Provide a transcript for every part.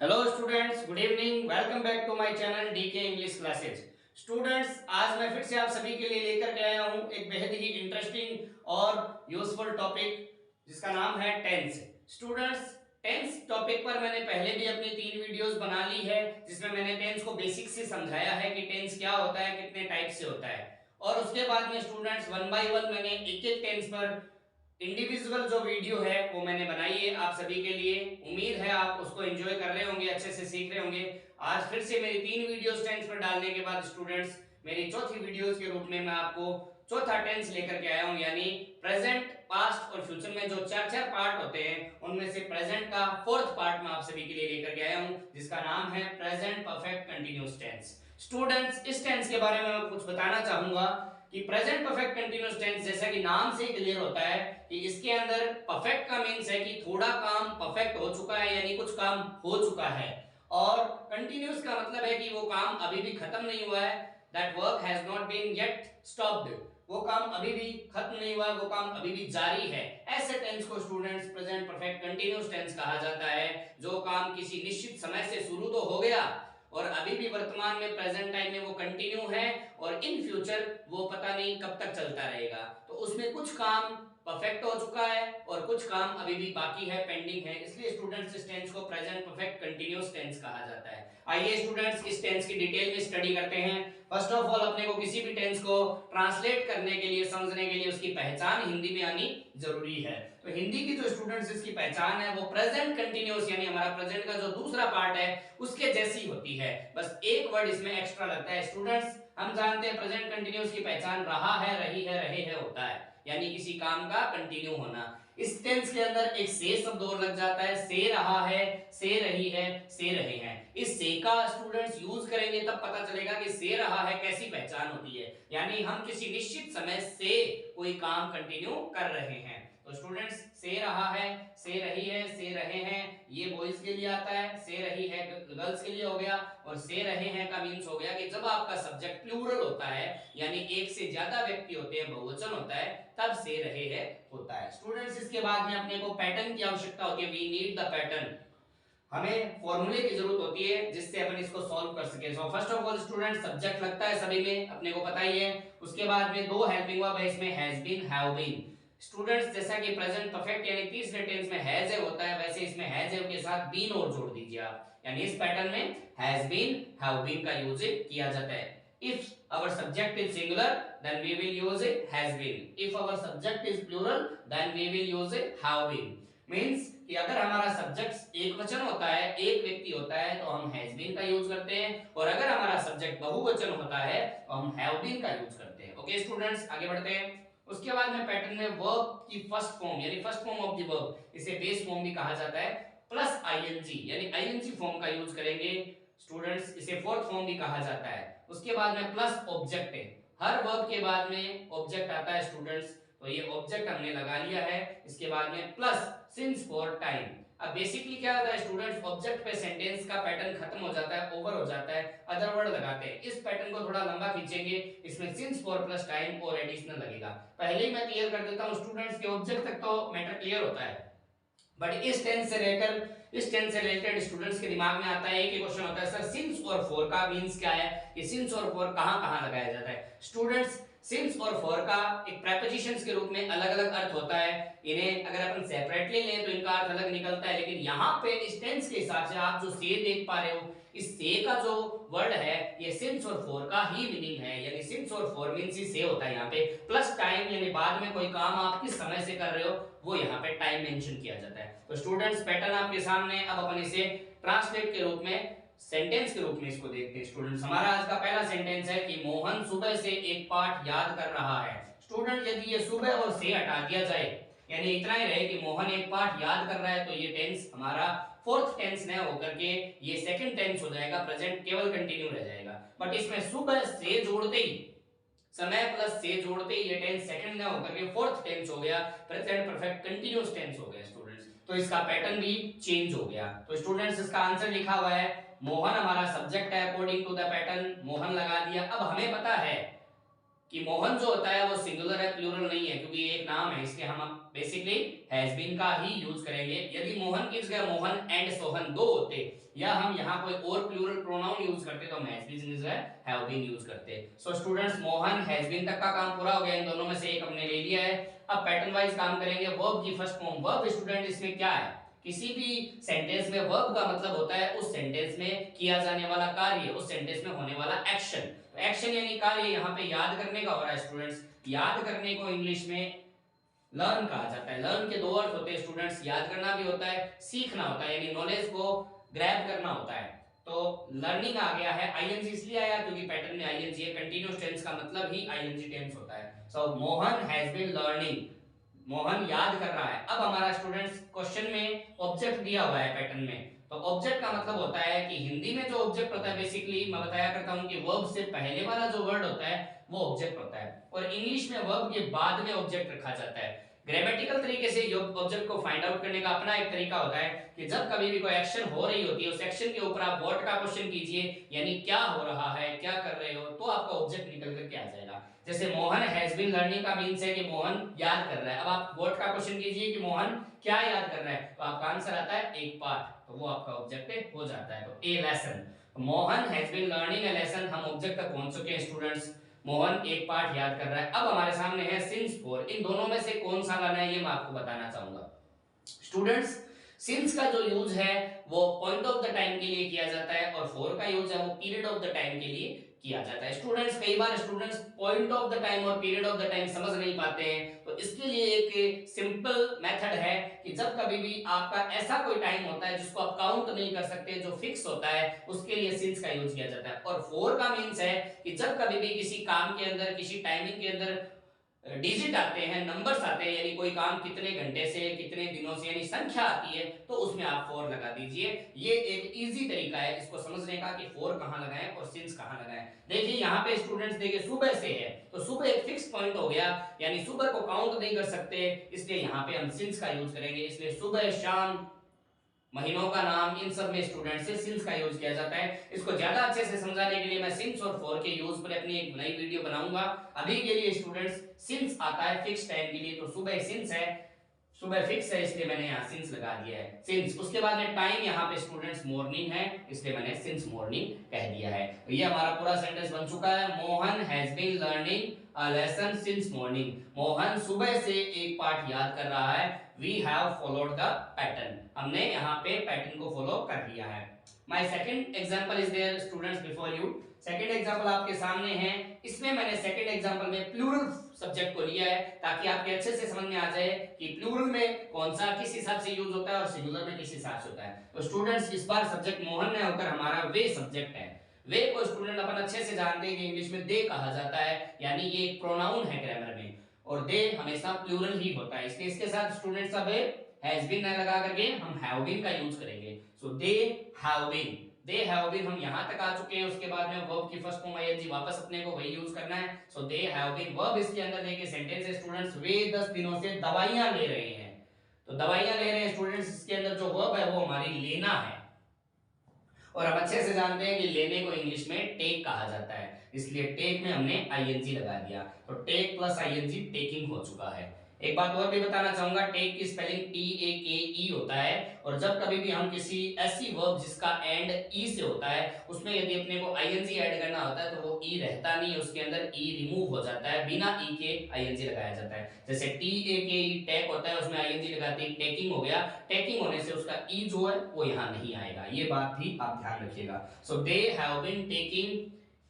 Hello students, good evening. Welcome back to my channel DK English classes. Students, आज मैं फिर से आप सभी के लिए लेकर के आया हूं एक बेहद ही इंटरेस्टिंग और यूजफुल टॉपिक जिसका नाम है टेंस। स्टूडेंट्स, टेंस टॉपिक पर मैंने पहले भी अपनी 3 वीडियोस बना ली है जिसमें मैंने टेंस को बेसिक से समझाया है कि टेंस क्या होता है, कितने टाइप से होता है। और उसके बाद में स्टूडेंट्स वन बाय वन मैंने एक एक टेंस पर इंडिविजुअल जो वीडियो है वो मैंने बनाई है आप सभी के लिए। उम्मीद है आप उसको एंजॉय कर रहे होंगे, अच्छे से सीख रहे होंगे। आज फिर से मेरी 3 वीडियोस टेंस पर डालने के बाद स्टूडेंट्स मेरी चौथी वीडियोस के रूप में मैं आपको चौथा टेंस लेकर के आया हूं, यानी प्रेजेंट, पास्ट और फ्यूचर में जो चार चार पार्ट होते हैं उनमें से प्रेजेंट का फोर्थ पार्ट मैं आप सभी के लिए लेकर के आया हूं जिसका नाम है present perfect continuous tense. Students, इस टेंस के बारे में मैं कुछ बताना चाहूंगा कि प्रेजेंट परफेक्ट कंटीन्यूअस टेंस जैसा कि नाम से ही क्लियर होता है कि इसके अंदर परफेक्ट का मींस है कि थोड़ा काम परफेक्ट हो चुका है, यानी कुछ काम हो चुका है। और कंटीन्यूअस का मतलब है कि वो काम अभी भी खत्म नहीं हुआ है, that work has not been yet stopped. वो काम अभी भी खत्म नहीं हुआ है, वो काम अभी भी जारी है। ऐसे टेंस को students present perfect continuous tense कहा जाता है। जो काम किसी निश्चित समय से शुरू तो हो गया और अभी भी वर्तमान में प्रेजेंट टाइम में वो कंटिन्यू है और इन फ्यूचर वो पता नहीं कब तक चलता रहेगा। तो उसमें कुछ काम परफेक्ट हो चुका है और कुछ काम अभी भी बाकी है, पेंडिंग है। इसलिए स्टूडेंट्स इस टेंस को प्रेजेंट परफेक्ट कंटीन्यूअस टेंस कहा जाता है। आइए स्टूडेंट्स इस टेंस की डिटेल में स्टडी करते हैं। फर्स्ट ऑफ ऑल अपने को किसी भी टेंस को ट्रांसलेट करने के लिए, समझने के लिए उसकी पहचान हिंदी में आनी जरूरी है। तो हिंदी की जो स्टूडेंट्स इसकी पहचान है वो प्रेजेंट कंटीन्यूअस यानी हमारा प्रेजेंट का जो दूसरा पार्ट है उसके जैसी होती है, बस एक वर्ड इसमें एक्स्ट्रा लगता है। स्टूडेंट्स, हम जानते हैं प्रेजेंट कंटीन्यूअस की पहचान रहा है, रही है, रहे है होता है, यानी किसी काम का कंटिन्यू होना। इस टेंस के अंदर एक से शब्द और लग जाता है, से रहा है, से रही है, से रहे हैं। इस से का स्टूडेंट्स यूज करेंगे तब पता चलेगा कि से रहा है कैसी पहचान होती है, यानी हम किसी निश्चित समय से कोई काम कंटिन्यू कर रहे हैं। तो स्टूडेंट्स, से रहा है, से रही है, से रहे हैं, ये बॉयज के लिए आता है, से रही है गर्ल्स के लिए हो गया, और से रहे हैं का मींस हो गया कि जब आपका सब्जेक्ट प्लूरल होता है यानी एक से ज्यादा व्यक्ति होते हैं, बहुवचन होता है, तब से रहे हैं होता है। स्टूडेंट्स, इसके बाद में अपने को पैटर्न की आवश्यकता होती है। वी नीड द पैटर्न, हमें फॉर्मूले की जरूरत होती है जिससे अपन इसको सॉल्व कर सके। So first of all student, subject लगता है सभी में, अपने को पता ही है। उसके बाद में दो हेल्पिंग वर्ब है इसमें, has been, have been. Students, जैसा कि प्रेजेंट परफेक्ट यानी तीसरे टेंस में हैज है होता है, वैसे इसमें हैज है के साथ बीन और जोड़ दीजिए आप, यानी इस पैटर्न में हैज बीन, हैव बीन का यूज किया जाता है। If our subject is singular, then we will use has been. If our subject is plural, then we will use have been. Means कि अगर हमारा सब्जेक्ट एक वचन होता है, एक व्यक्ति होता है, तो हम हैज बीन का यूज करते हैं, और अगर हमारा सब्जेक्ट बहुवचन होता है तो हम हैव बीन का यूज करते हैं। ओके स्टूडेंट्स, आगे बढ़ते हैं। उसके बाद में पैटर्न में वर्ब की फर्स्ट फॉर्म यानी first form of the verb, इसे बेस फॉर्म भी कहा जाता है, प्लस आईएनजी यानी आईएनजी फॉर्म का यूज करेंगे। स्टूडेंट्स, इसे फोर्थ फॉर्म भी कहा जाता है। उसके बाद में प्लस ऑब्जेक्ट है, हर वर्ब के बाद में ऑब्जेक्ट आता है स्टूडेंट्स, तो ये ऑब्जेक्ट हमने लगा लिया है। इसके बाद में प्लस सिंस फॉर टाइम। अब बेसिकली क्या होता है स्टूडेंट्स, ऑब्जेक्ट पे सेंटेंस का पैटर्न खत्म हो जाता है, ओवर हो जाता है, अदर वर्ड लगाते हैं। इस पैटर्न को थोड़ा लंबा खींचेंगे, इसमें सिंस फॉर प्लस टाइम और एडिशनल लगेगा। पहले ही मैं क्लियर कर देता हूं स्टूडेंट्स के ऑब्जेक्ट तक तो मैटर क्लियर होता है, बट इस टेंस से रिलेटेड स्टूडेंट्स के दिमाग में आता है, एक ही क्वेश्चन होता है, सर सिंस और फॉर का मींस क्या है, ये सिंस और फॉर कहां-कहां लगाया जाता है। स्टूडेंट्स, सिंस और फॉर का एक प्रेपोजिशंस के रूप में अलग-अलग अर्थ होता है। इन्हें अगर अपन सेपरेटली लें तो इनका अर्थ अलग निकलता है, लेकिन यहां पे इस टेंस के हिसाब से आप जो से देख पा रहे हो, इस से का जो वर्ड है ये सिंस और फॉर का ही मीनिंग है, यानी सिंस और फॉर मींस ही से होता है। यहाँ पे प्लस टाइम यानी बाद में कोई काम आप किस समय से कर रहे हो वो यहाँ पे टाइम मेंशन किया जाता है। तो स्टूडेंट्स, पैटर्न आपके सामने, अब अपन इसे ट्रांसलेट के रूप में, सेंटेंस के रूप में इसको देखते हैं। स्टूडेंट्स, हमारा आज का पहला सेंटेंस है कि मोहन सुबह से एक पाठ याद कर रहा है। स्टूडेंट, यदि ये सुबह और से हटा दिया जाए यानी इतना ही रहे कि मोहन एक पाठ याद कर रहा है, तो ये टेंस हमारा फोर्थ टेंस न होकर के ये सेकंड टेंस हो जाएगा, प्रेजेंट केवल कंटिन्यू रह जाएगा। बट इसमें सुबह से जोड़ते ही, समय प्लस से जोड़ते ही ये टेंस सेकंड न होकर के फोर्थ टेंस हो गया, प्रेजेंट परफेक्ट कंटीन्यूअस टेंस हो गया स्टूडेंट्स। तो इसका पैटर्न भी चेंज हो गया। तो स्टूडेंट्स, इसका आंसर लिखा हुआ है, मोहन हमारा सब्जेक्ट है, according to the pattern Mohan लगा दिया। अब हमें पता है कि मोहन जो होता है वो सिंगुलर है, प्लूरल नहीं है, क्योंकि ये एक नाम है, इसलिए हम बेसिकली हैज बीन का ही यूज करेंगे। यदि मोहन की जगह मोहन एंड सोहन दो होते, या हम यहाँ कोई और प्लूरल प्रोनाउन यूज करते, तो हम हैज बीन की जगह हैव बीन यूज करते। So students, Mohan has been तक का काम पूरा हो गया, इन दोनों में से एक हमने ले लिया है। अब पैटर्न वाइज काम करेंगे। वर्ब की फर्स्ट फॉर्म। वर्ब स्टूडेंट इसमें क्या है? किसी भी सेंटेंस में वर्ब का मतलब होता है उस सेंटेंस में किया जाने वाला कार्य, उस सेंटेंस में होने वाला एक्शन। तो एक्शन यानी कार्य यहाँ पे याद करने का हो रहा है स्टूडेंट्स। याद करने को इंग्लिश में लर्न कहा जाता है। लर्न के दो अर्थ होते हैं स्टूडेंट्स, याद करना भी होता है, सीखना होता है, यानी नॉलेज को ग्रैब करना होता है। तो लर्निंग आ गया है, आईएनजी इसलिए आया क्योंकि पैटर्न में आईएनजी है। कंटीन्यूअस टेंस का मतलब ही आईएनजी टेंस होता है। So Mohan has been learning, Mohan याद कर रहा है। अब हमारा स्टूडेंट्स क्वेश्चन में ऑब्जेक्ट दिया हुआ है पैटर्न में, तो ऑब्जेक्ट का मतलब होता है कि हिंदी में जो ऑब्जेक्ट होता है, बेसिकली मैं बताया करता हूं कि वर्ब से पहले वाला जो वर्ड होता है वो ऑब्जेक्ट होता है, और इंग्लिश में वर्ब के बाद में ऑब्जेक्ट रखा जाता है। ग्रामेटिकल तरीके से ऑब्जेक्ट को फाइंड आउट करने का अपना एक तरीका होता है कि जब कभी भी कोई एक्शन हो रही होती है, उस एक्शन के ऊपर आप व्हाट का क्वेश्चन कीजिए, यानी क्या हो रहा है, क्या कर रहे हो, तो आपका ऑब्जेक्ट निकल करके आ जाएगा। जैसे मोहन हैज बीन लर्निंग का मींस है कि मोहन याद कर रहा है। अब आप व्हाट का क्वेश्चन कीजिए कि मोहन क्या याद कर रहा है, तो आपका आंसर आता है एक पाठ, तो वो आपका ऑब्जेक्ट हो जाता है। तो a lesson, Mohan has been learning a lesson, हम ऑब्जेक्ट तक पहुंच चुके हैं स्टूडेंट्स। मोहन एक पाठ याद कर रहा है। अब हमारे सामने है सिंस फॉर। इन दोनों में से कौन सा लाना है ये मैं आपको बताना चाहूंगा स्टूडेंट्स। सिंस का जो यूज है वो पॉइंट ऑफ द टाइम के लिए किया जाता है, और फॉर का यूज है वो पीरियड ऑफ द टाइम के लिए किया जाता है। स्टूडेंट्स, कई बार students point of the time और पीरियड ऑफ द टाइम समझ नहीं पाते हैं, तो इसके लिए एक सिंपल मेथड है कि जब कभी भी आपका ऐसा कोई टाइम होता है जिसको आप काउंट नहीं कर सकते, जो फिक्स होता है, उसके लिए सिंस का यूज किया जाता है। और फॉर का मींस है कि जब कभी भी किसी काम के अंदर, किसी टाइमिंग के अंदर डिजिट आते हैं, नंबर्स आते हैं, यानी कोई काम कितने घंटे से कितने दिनों से, यानी संख्या आती है, तो उसमें आप फॉर लगा दीजिए। ये एक इजी तरीका है इसको समझने का कि फॉर कहां लगाएं और सिंस कहां लगाएं। देखिए यहाँ पे स्टूडेंट्स, देखिए सुबह से है, तो सुबह एक फिक्स पॉइंट हो गया, यानी सुबह को काउंट नहीं कर सकते, इसलिए यहाँ पे हम सिंस का यूज करेंगे। इसलिए सुबह, शाम, महीनों का नाम, इन सब में स्टूडेंट से सिंस का यूज किया जाता है। इसको ज्यादा अच्छे से समझाने के लिए मैं सिंस और फॉर के यूज पर अपनी एक नई वीडियो बनाऊंगा। अभी के लिए स्टूडेंट्स, सिंस आता है फिक्स टाइम के लिए, तो सुबह सिंस है, सुबह फिक्स है, इसलिए मैंने यहाँ सिंस लगा दिया है, सिंस। उसके बाद में टाइम, यहाँ पे स्टूडेंट्स मॉर्निंग है, इसलिए मैंने सिंस मॉर्निंग कह दिया है। तो ये हमारा पूरा सेंटेंस बन चुका है। Mohan has been learning a lesson since morning. Mohan सुबह से एक पाठ याद कर रहा है। We have followed the pattern, हमने यहाँ पे पैटर्न को फॉलो कर लिया है। My second example is there students before you. Second example आपके सामने है। इसमें मैंने सेकंड एग्जांपल में प्लूरल सब्जेक्ट को लिया है, ताकि आपके अच्छे से समझ में आ जाए कि प्लूरल में कौन सा किस हिसाब से यूज होता है और सिंगुलर में किस हिसाब से होता है। तो स्टूडेंट्स, इस बार सब्जेक्ट मोहन ने होकर हमारा वे सब्जेक्ट है। वे को स्टूडेंट अपन अच्छे से जानते हैं कि इंग्लिश में दे कहा जाता है, यानी ये एक प्रोनाउन है ग्रामर में, और दे हमेशा प्लूरल ही होता है, इसलिए इसके साथ स्टूडेंट्स अब हैज बीन न लगा करके हम हैव बीन का यूज करेंगे। So they have been, they have been, हम यहां तक आ चुके हैं। उसके बाद में वर्ब की फर्स्ट फॉर्म आईएनजी, वापस अपने को वही यूज करना है। सो दे हैव बीन, वर्ब इसके अंदर देखिए सेंटेंस है स्टूडेंट्स, वे 10 दिनों से दवाइयां ले रहे हैं। तो दवाइयां ले रहे हैं स्टूडेंट्स, इसके अंदर जो वर्ब है वो हमारी लेना है, और हम अच्छे से जानते हैं कि लेने को इंग्लिश में टेक कहा जाता है, इसलिए टेक में हमने आईएनजी लगा दिया। तो टेक प्लस आईएनजी टेकिंग हो चुका है। एक बात और भी बताना चाहूंगा, टेक की स्पेलिंग टी ए के ई होता है, और जब कभी भी हम किसी ऐसी वर्ब जिसका एंड ई से होता है, उसमें यदि अपने को आईएनजी ऐड करना होता है, तो वो ई रहता नहीं है, उसके अंदर ई रिमूव हो जाता है, बिना ई के आईएनजी लगाया जाता है। जैसे टी ए के ई टेक होता है, उसमें आईएनजी लगाते ही टेकिंग हो गया, टेकिंग होने से उसका ई जो है वो यहाँ नहीं आएगा, ये बात भी आप ध्यान रखिएगा। सो दे हैव बीन टेकिंग,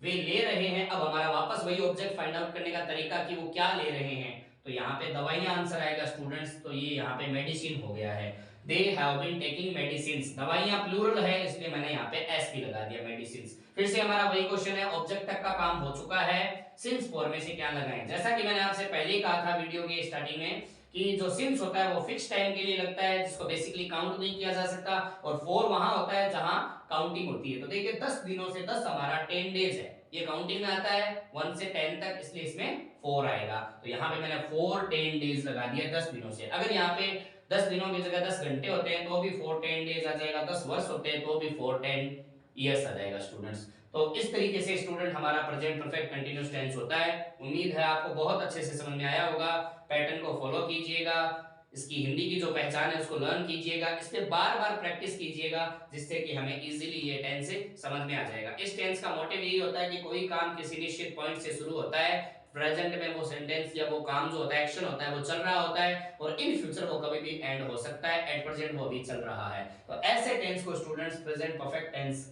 वे ले रहे हैं। अब हमारा वापस वही ऑब्जेक्ट फाइंड आउट करने का तरीका कि वो क्या ले रहे हैं, तो यहाँ पे दवाइयां आंसर आएगा स्टूडेंट्स, तो ये यहाँ पे मेडिसिन हो गया है। They have been taking medicines, दवाइयां प्लूरल है, इसलिए मैंने यहाँ पे एस भी लगा दिया, मेडिसिन्स। फिर से हमारा वही क्वेश्चन है, ऑब्जेक्ट तक का काम हो चुका है, सिंस फॉर में से क्या लगाएं। जैसा कि मैंने आपसे पहले ही कहा था वीडियो के स्टार्टिंग में कि जो सिंस होता है वो फिक्स टाइम के लिए लगता है, जिसको बेसिकली काउंट नहीं किया जा सकता, और फॉर वहां होता है जहां काउंटिंग होती है। तो देखिए 10 दिनों से 10 हमारा 10 डेज है, ये काउंटिंग में आता है 1 से 10 तक, इसलिए इसमें 4 आएगा। तो यहाँ पे मैंने 4 10 डेज लगा दिया 10 दिनों से। अगर यहाँ पे 10 दिनों की जगह 10 घंटे होते हैं तो भी 4 10 डेज आ जाएगा, 10 वर्ष होते हैं तो भी 4 10 ईयर्स आ जाएगा स्टूडेंट्स। तो इस तरीके से स्टूडेंट हमारा प्रेजेंट परफेक्ट कंटिन्यूअस टेंस होता है। उम्मीद है आपको बहुत अच्छे से समझ में आया होगा। पैटर्न को फॉलो कीजिएगा, इसकी हिंदी की जो पहचान है उसको लर्न कीजिएगा, इस पे बार बार प्रैक्टिस कीजिएगा, जिससे कि हमें इजीली ये टेंस समझ में आ जाएगा। इस टेंस का मोटिव यही होता है कि कोई काम किसी निश्चित पॉइंट से शुरू होता है, प्रेजेंट में वो सेंटेंस या वो काम जो होता है, एक्शन होता है, वो चल रहा होता है और इन फ्यूचर वो कभी भी एंड हो सकता है, एट प्रेजेंट वो भी चल रहा है। तो ऐसे टेंस को students present perfect tense,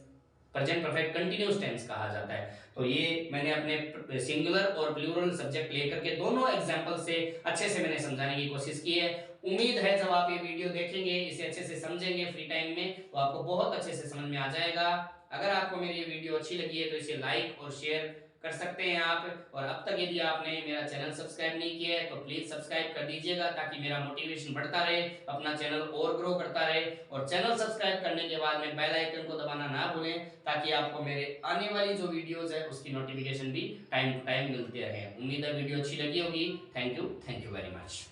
present perfect continuous tense कहा जाता है। तो ये मैंने अपने सिंगुलर और प्लूरल सब्जेक्ट लेकर के दोनों एग्जांपल से अच्छे से मैंने समझाने की कोशिश की है। उम्मीद है जब आप ये वीडियो देखेंगे, इसे अच्छे से समझेंगे फ्री टाइम में, तो आपको बहुत अच्छे से समझ में आ जाएगा। अगर आपको मेरी ये वीडियो अच्छी लगी है तो इसे लाइक और शेयर कर सकते हैं आप। और अब तक यदि आपने मेरा चैनल सब्सक्राइब नहीं किया है तो प्लीज सब्सक्राइब कर दीजिएगा, ताकि मेरा मोटिवेशन बढ़ता रहे, अपना चैनल और ग्रो करता रहे। और चैनल सब्सक्राइब करने के बाद में बेल आइकन को दबाना ना भूलें, ताकि आपको मेरे आने वाली जो वीडियोस है उसकी नोटिफिकेशन भी टाइम टू टाइम मिलती रहे। उम्मीद है वीडियो अच्छी लगी होगी। Thank you very much.